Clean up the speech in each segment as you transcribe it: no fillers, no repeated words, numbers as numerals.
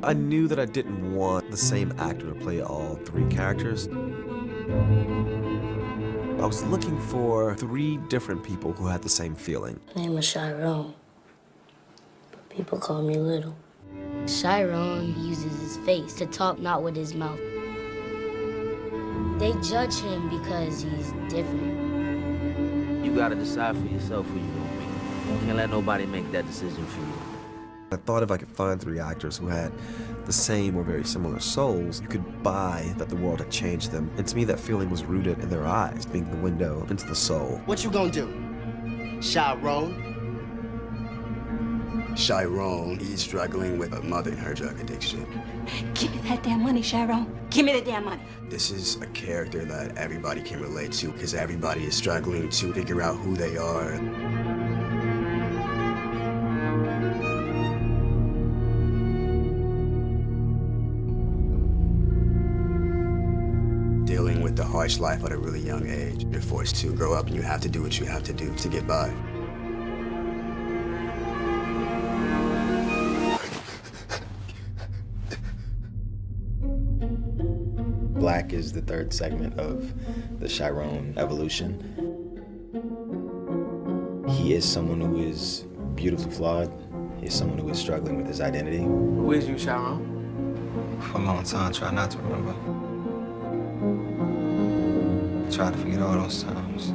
I knew that I didn't want the same actor to play all three characters. I was looking for three different people who had the same feeling. My name is Chiron, but people call me Little. Chiron uses his face to talk, not with his mouth. They judge him because he's different. You gotta decide for yourself who you're gonna be. You can't let nobody make that decision for you. I thought if I could find three actors who had the same or very similar souls, you could buy that the world had changed them. And to me, that feeling was rooted in their eyes, being the window into the soul. What you gonna do? Chiron? Chiron, he's struggling with a mother and her drug addiction. Give me that damn money, Chiron. Give me the damn money. This is a character that everybody can relate to because everybody is struggling to figure out who they are. Dealing with the harsh life at a really young age. You're forced to grow up and you have to do what you have to do to get by. Black is the third segment of the Chiron evolution. He is someone who is beautifully flawed. He is someone who is struggling with his identity. Who is you, Chiron? For a long time, try not to remember. Try to forget all those times.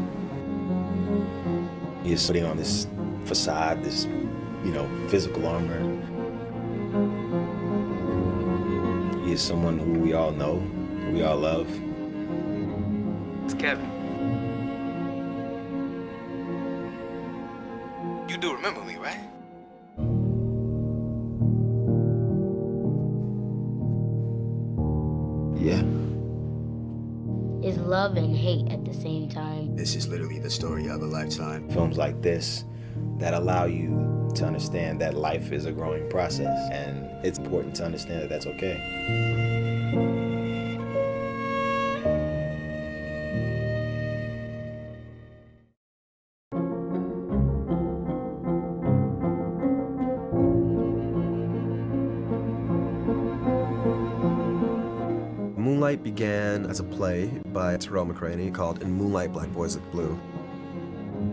He is putting on this facade, this, physical armor. He is someone who we all know, who we all love. It's Kevin. You do remember me, right? Yeah. It's love and hate at the same time. This is literally the story of a lifetime. Films like this that allow you to understand that life is a growing process, and it's important to understand that that's okay. Moonlight began as a play by Terrell McCraney called In Moonlight, Black Boys Look Blue.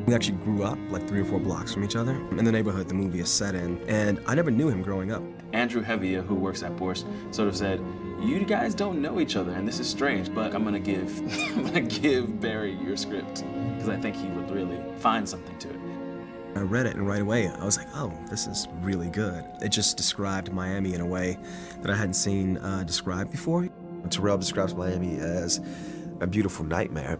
We actually grew up like 3 or 4 blocks from each other in the neighborhood the movie is set in, and I never knew him growing up. Andrew Hevia, who works at Porsche, sort of said, "You guys don't know each other, and this is strange, but I'm gonna give Barry your script because I think he would really find something to it." I read it, and right away I was like, oh, this is really good. It just described Miami in a way that I hadn't seen described before. Terrell describes Miami as a beautiful nightmare.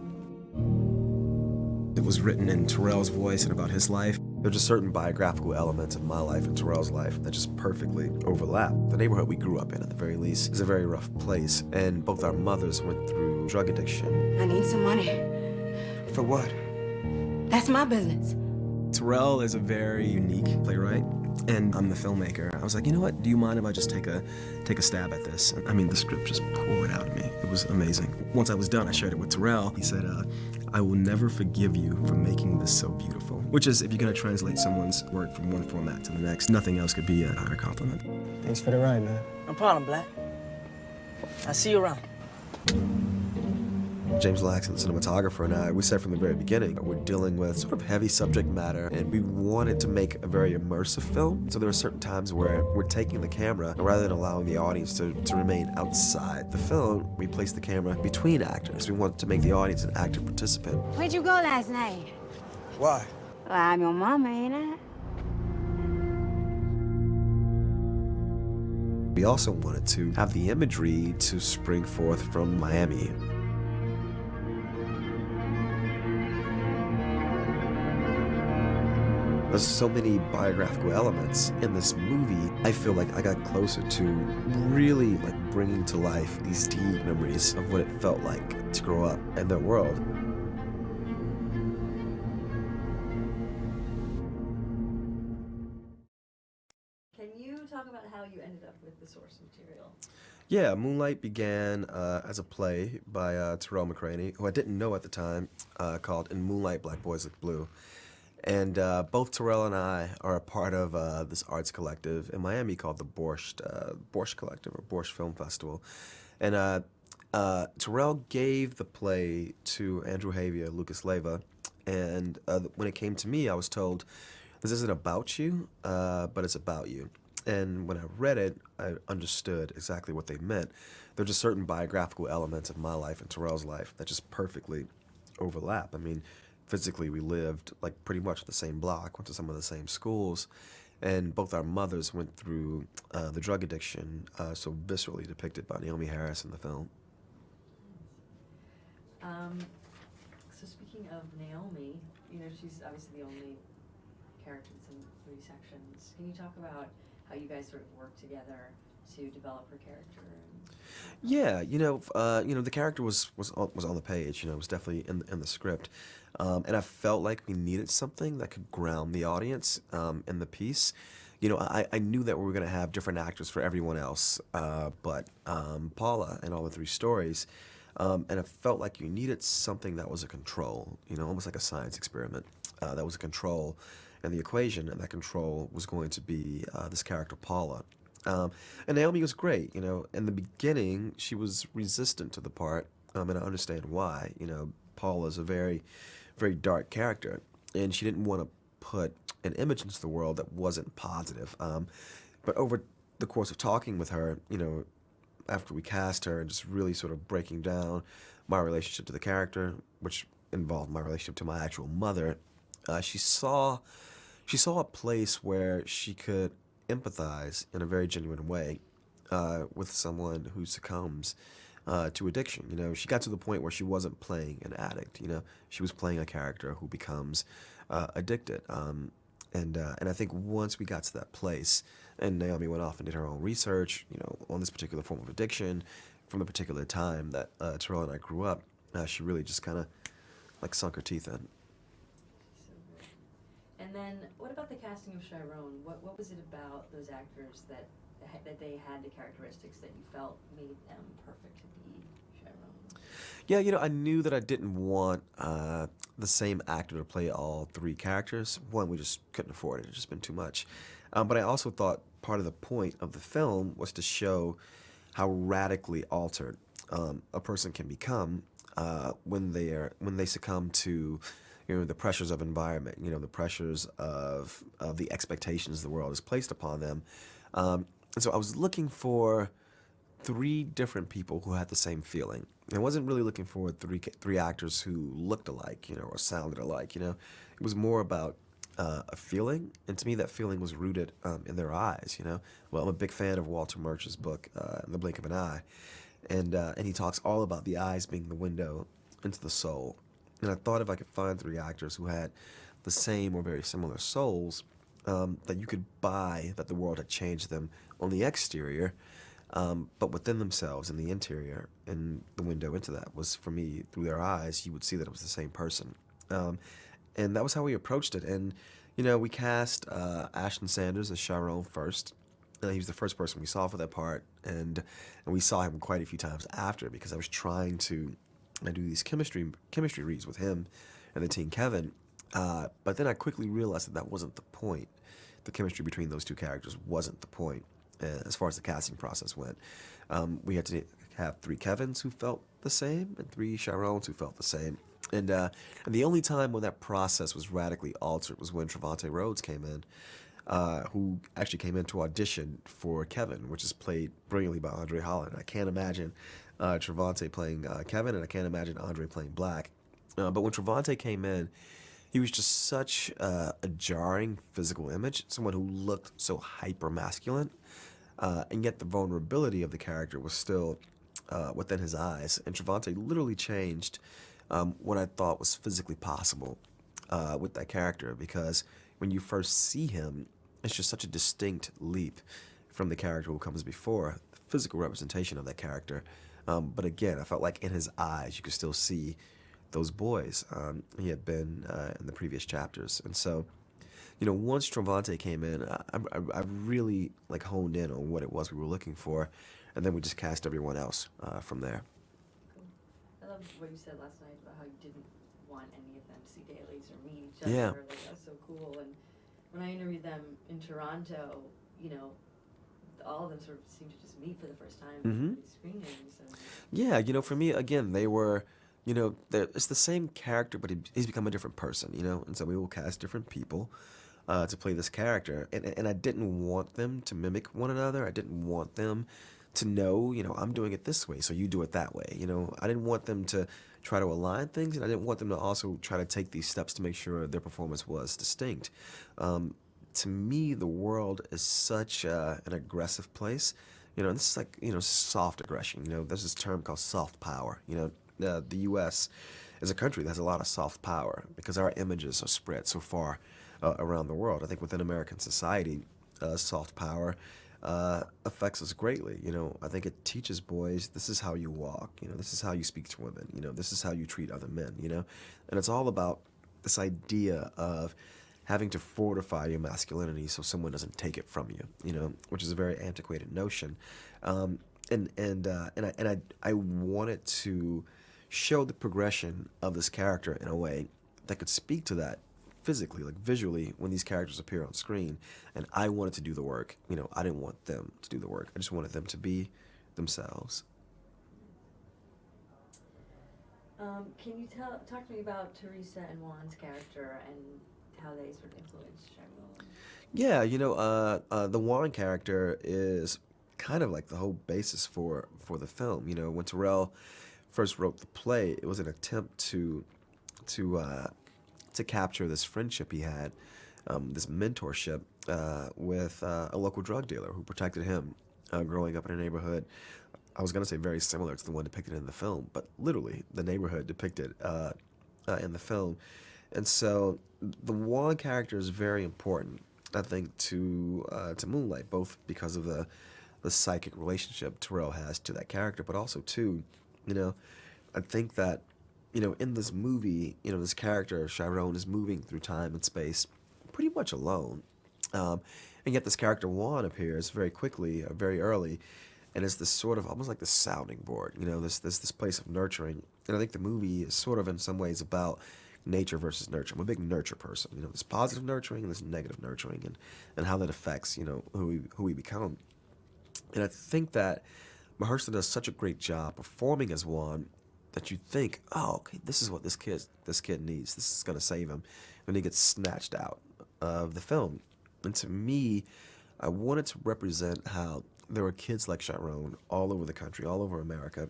It was written in Terrell's voice and about his life. There are just certain biographical elements of my life and Terrell's life that just perfectly overlap. The neighborhood we grew up in, at the very least, is a very rough place, and both our mothers went through drug addiction. I need some money. For what? That's my business. Terrell is a very unique playwright, and I'm the filmmaker. I was like, you know what? Do you mind if I just take a stab at this? And, I mean, the script just poured out of me. It was amazing. Once I was done, I shared it with Terrell. He said, I will never forgive you for making this so beautiful. Which is, if you're gonna translate someone's work from one format to the next, nothing else could be a higher compliment. Thanks for the ride, man. No problem, Black. I'll see you around. James Laxton, the cinematographer, and I, we said from the very beginning, we're dealing with sort of heavy subject matter, and we wanted to make a very immersive film. So there are certain times where we're taking the camera, and rather than allowing the audience to remain outside the film, we place the camera between actors. We wanted to make the audience an active participant. Where'd you go last night? Why? Well, I'm your mama, ain't I? We also wanted to have the imagery to spring forth from Miami. There's so many biographical elements in this movie. I feel like I got closer to really bringing to life these deep memories of what it felt like to grow up in their world. Can you talk about how you ended up with the source material? Yeah, Moonlight began as a play by Terrell McCraney, who I didn't know at the time, called In Moonlight, Black Boys Look Blue. And both Terrell and I are a part of this arts collective in Miami called the Borscht Collective, or Borscht Film Festival. And Terrell gave the play to Andrew Havia, Lucas Leva, and when it came to me, I was told, this isn't about you, but it's about you. And when I read it, I understood exactly what they meant. There are just certain biographical elements of my life and Terrell's life that just perfectly overlap. I mean, physically, we lived like pretty much the same block, went to some of the same schools, and both our mothers went through the drug addiction so viscerally depicted by Naomi Harris in the film. So speaking of Naomi, you know, she's obviously the only character that's in 3 sections. Can you talk about how you guys sort of work together to develop her character? Yeah, the character was on the page. It was definitely in the script, and I felt like we needed something that could ground the audience in the piece. I knew that we were going to have different actors for everyone else, but Paula in all the 3 stories, and I felt like you needed something that was a control. Almost like a science experiment. That was a control in the equation, and that control was going to be this character Paula. And Naomi was great. In the beginning, she was resistant to the part, and I understand why. Paula's a very, very dark character, and she didn't want to put an image into the world that wasn't positive. But over the course of talking with her, after we cast her and just really sort of breaking down my relationship to the character, which involved my relationship to my actual mother, she saw a place where she could empathize in a very genuine way with someone who succumbs to addiction. She got to the point where she wasn't playing an addict. She was playing a character who becomes addicted. And I think once we got to that place, and Naomi went off and did her own research, on this particular form of addiction, from the particular time that Terrell and I grew up, she really just kind of like sunk her teeth in. And then, what about the casting of Chiron? What was it about those actors that they had the characteristics that you felt made them perfect to be Chiron? Yeah, I knew that I didn't want the same actor to play all 3 characters. One, we just couldn't afford it. It's just been too much. But I also thought part of the point of the film was to show how radically altered a person can become when they succumb to the pressures of environment, the pressures of the expectations the world has placed upon them. And so I was looking for 3 different people who had the same feeling. I wasn't really looking for three actors who looked alike, or sounded alike. It was more about a feeling, and to me that feeling was rooted in their eyes. Well, I'm a big fan of Walter Murch's book, In the Blink of an Eye, and he talks all about the eyes being the window into the soul. And I thought if I could find 3 actors who had the same or very similar souls, that you could buy that the world had changed them on the exterior, but within themselves in the interior, and the window into that was, for me, through their eyes, you would see that it was the same person. And that was how we approached it. And, we cast Ashton Sanders as Chiron first. He was the first person we saw for that part, and we saw him quite a few times after, because I was trying to do these chemistry reads with him and the teen Kevin. But then I quickly realized that wasn't the point. The chemistry between those 2 characters wasn't the point as far as the casting process went. We had to have 3 Kevins who felt the same and 3 Chirons who felt the same. And the only time when that process was radically altered was when Trevante Rhodes came in, who actually came in to audition for Kevin, which is played brilliantly by Andre Holland. I can't imagine Trevante playing Kevin, and I can't imagine Andre playing Black. But when Trevante came in, he was just such a jarring physical image, someone who looked so hyper-masculine, and yet the vulnerability of the character was still within his eyes. And Trevante literally changed what I thought was physically possible with that character, because when you first see him, it's just such a distinct leap from the character who comes before, the physical representation of that character. But again, I felt like in his eyes, you could still see those boys he had been in the previous chapters. And so, once Trevante came in, I really honed in on what it was we were looking for, and then we just cast everyone else from there. Cool. I love what you said last night about how you didn't want any of them to see dailies or meet each other. Yeah. Like, that's so cool. And when I interviewed them in Toronto, you know, all of them sort of seemed to just meet for the first time Mhm. at these screenings. And Yeah, for me, again, they were, it's the same character, but he's become a different person, and so we will cast different people to play this character. And I didn't want them to mimic one another. I didn't want them to know, I'm doing it this way, so you do it that way. I didn't want them to try to align things, and I didn't want them to also try to take these steps to make sure their performance was distinct. To me, the world is such an aggressive place. And this is like, soft aggression. There's this term called soft power. The U.S. is a country that has a lot of soft power because our images are spread so far around the world. I think within American society, soft power affects us greatly. I think it teaches boys, this is how you walk. This is how you speak to women. This is how you treat other men. And it's all about this idea of having to fortify your masculinity so someone doesn't take it from you, which is a very antiquated notion. I wanted to show the progression of this character in a way that could speak to that physically, like visually, when these characters appear on screen. And I wanted to do the work. I didn't want them to do the work. I just wanted them to be themselves. Can you talk to me about Teresa and Juan's character and how they sort of influenced Chiron? Yeah, the Juan character is kind of like the whole basis for the film. When Terrell first wrote the play, it was an attempt to capture this friendship he had, this mentorship with a local drug dealer who protected him growing up in a neighborhood. I was going to say very similar to the one depicted in the film, but literally the neighborhood depicted in the film. And so the Juan character is very important, I think, to Moonlight, both because of the psychic relationship Terrell has to that character, but also too, I think that, in this movie, this character, Chiron, is moving through time and space pretty much alone. And yet this character Juan appears very quickly, very early, and is this sort of almost like the sounding board, this place of nurturing. And I think the movie is sort of in some ways about nature versus nurture. I'm a big nurture person. There's positive nurturing and there's negative nurturing, and how that affects, who we become. And I think that Mahershala does such a great job performing as Juan that you think, oh, okay, this is what this kid needs. This is going to save him. And he gets snatched out of the film. And to me, I wanted to represent how there were kids like Chiron all over the country, all over America,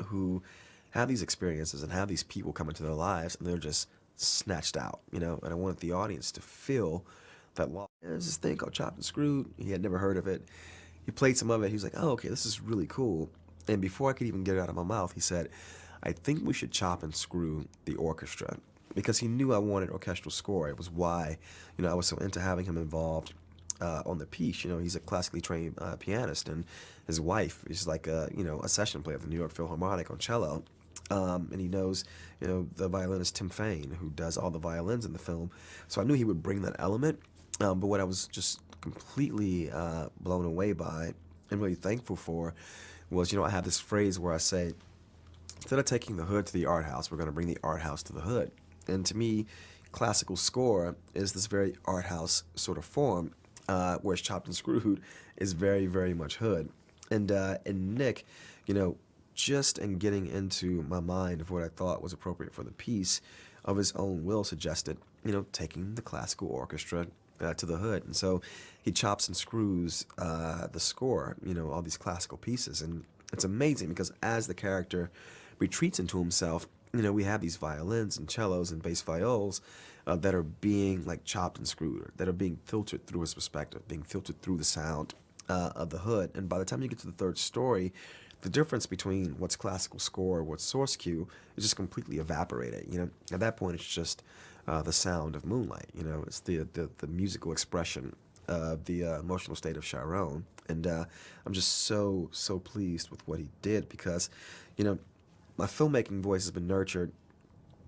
who have these experiences and have these people come into their lives, and they're just snatched out, And I wanted the audience to feel that, well, there's this thing called Chopped and Screwed. He had never heard of it. He played some of it. He was like, oh, okay, this is really cool. And before I could even get it out of my mouth, he said, I think we should chop and screw the orchestra, because he knew I wanted orchestral score. It was why, I was so into having him involved on the piece. He's a classically trained pianist, and his wife is like a session player of the New York Philharmonic on cello. And he knows, the violinist Tim Fain, who does all the violins in the film. So I knew he would bring that element. But what I was just completely blown away by and really thankful for was, I have this phrase where I say, instead of taking the hood to the art house, we're going to bring the art house to the hood. And to me, classical score is this very art house sort of form, whereas Chopped and Screwed is very, very much hood. And Nick, just in getting into my mind of what I thought was appropriate for the piece, of his own will suggested, taking the classical orchestra to the hood. And so he chops and screws the score, all these classical pieces. And it's amazing because as the character retreats into himself, we have these violins and cellos and bass viols that are being like chopped and screwed, or that are being filtered through his perspective, being filtered through the sound of the hood. And by the time you get to the third story, the difference between what's classical score, what's source cue, is just completely evaporated. At that point, it's just the sound of Moonlight. It's the musical expression of the emotional state of Chiron. And I'm just so pleased with what he did, because, my filmmaking voice has been nurtured,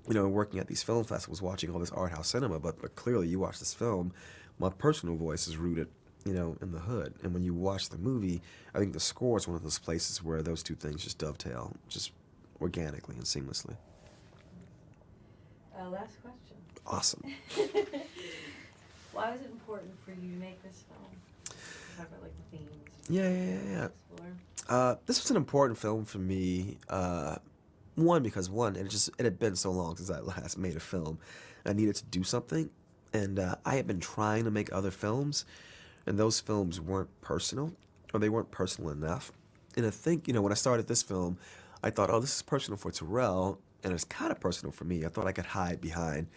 working at these film festivals, watching all this art house cinema. But clearly, you watch this film, my personal voice is rooted, in the hood. And when you watch the movie, I think the score is one of those places where those two things just dovetail, just organically and seamlessly. Last question. Awesome. Why was it important for you to make this film? Talk about like the themes. Yeah. This was an important film for me. Because it had been so long since I last made a film. I needed to do something, and I had been trying to make other films, and those films weren't personal, or they weren't personal enough. And I think, when I started this film, I thought, oh, this is personal for Terrell, and it's kind of personal for me. I thought I could hide behind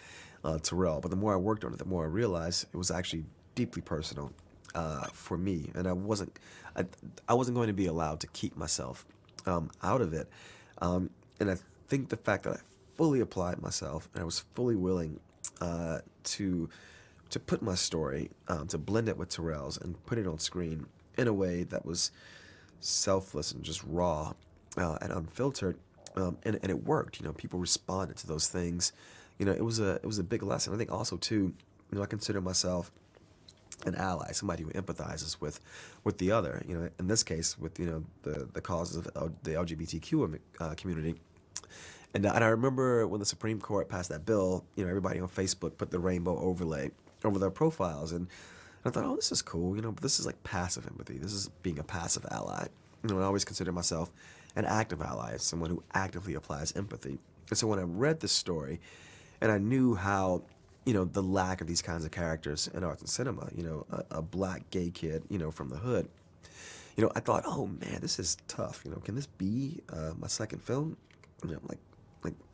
Terrell, but the more I worked on it, the more I realized it was actually deeply personal for me, and I wasn't going to be allowed to keep myself out of it. And I think the fact that I fully applied myself and I was fully willing to put my story, to blend it with Terrell's and put it on screen in a way that was selfless and just raw and unfiltered, and it worked. People responded to those things. It was a big lesson. I think also too, I consider myself an ally, somebody who empathizes with the other. In this case, with the causes of the LGBTQ community. And I remember when the Supreme Court passed that bill, everybody on Facebook put the rainbow overlay over their profiles, and I thought, oh, this is cool, but this is like passive empathy. This is being a passive ally. I always consider myself an active ally, someone who actively applies empathy. And so when I read this story, and I knew how, the lack of these kinds of characters in arts and cinema, a black gay kid, from the hood, I thought, oh man, this is tough. Can this be my second film? I'm like,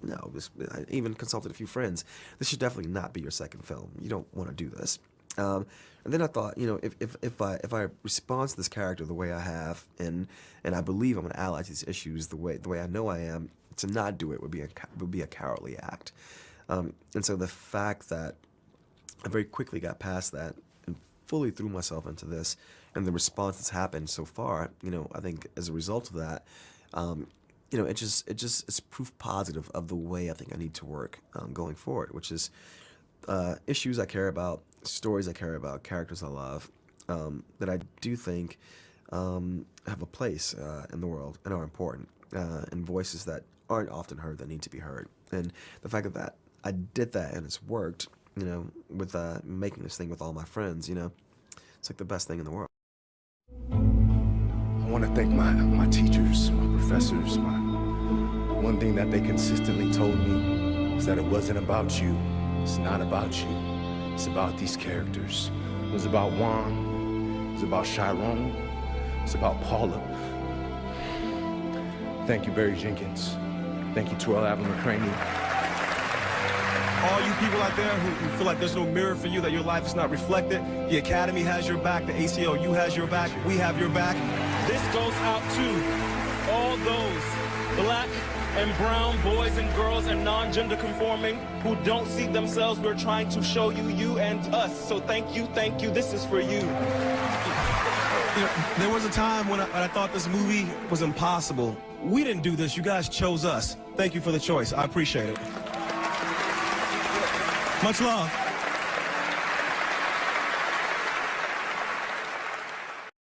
no. I even consulted a few friends. This should definitely not be your second film. You don't want to do this. And then I thought, if I respond to this character the way I have, and I believe I'm an ally to these issues the way I know I am, to not do it would be a cowardly act. And so the fact that I very quickly got past that and fully threw myself into this, and the response that's happened so far, I think as a result of that, it's proof positive of the way I think I need to work going forward, which is issues I care about, stories I care about, characters I love, that I do think have a place in the world and are important, and voices that aren't often heard that need to be heard. And the fact that I did that and it's worked, with making this thing with all my friends, it's like the best thing in the world. I want to thank my teachers, my professors. One thing that they consistently told me is that it wasn't about you. It's not about you. It's about these characters. It was about Juan. It was about Chiron. It's about Paula. Thank you, Barry Jenkins. Thank you, Terrell Avalon-McCraney. All you people out there who feel like there's no mirror for you, that your life is not reflected, the Academy has your back, the ACLU has your back, we have your back. This goes out to all those black and brown boys and girls and non-gender conforming who don't see themselves. We're trying to show you and us. So thank you, this is for you. There was a time when I thought this movie was impossible. We didn't do this, you guys chose us. Thank you for the choice, I appreciate it. Much love.